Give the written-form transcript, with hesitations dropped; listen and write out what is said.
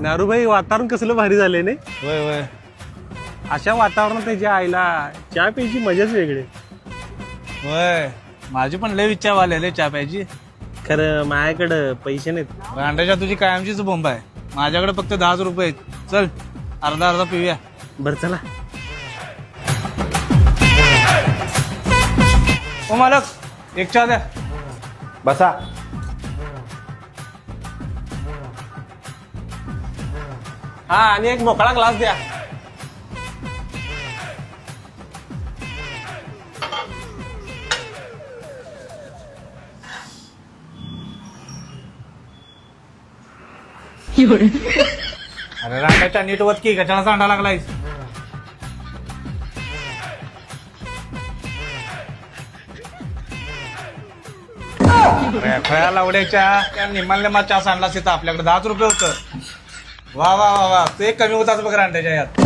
नारूभाई वातावरण कसलं भारी झालंय नाही. वय वय. अशा वातावरणात त्याच्या आईला चहा प्यायची मजाच वेगळी. वय माझी पण लय इच्छा वाले चहा प्यायची. खरं माझ्याकडं पैसे नाहीत. अंड्याच्या तुझी कायमचीच बोंब आहे. माझ्याकडे फक्त 10 रुपये आहेत. चल अर्धा अर्धा पिऊया. बरं चला. ओ मालक एक चहा द्या. बसा. हा आणि एक मोकळा ग्लास द्या. अरे रांडाच्या नीट वत की कशाला सांडा लागलायस. अरे खया लावड्याच्या त्या निम्माल्या चहा सांडलास तिथं आपल्याकडे 10 रुपये होतं. वा वा वा वा ते कमी होताच बघ रांड्याच्या यात.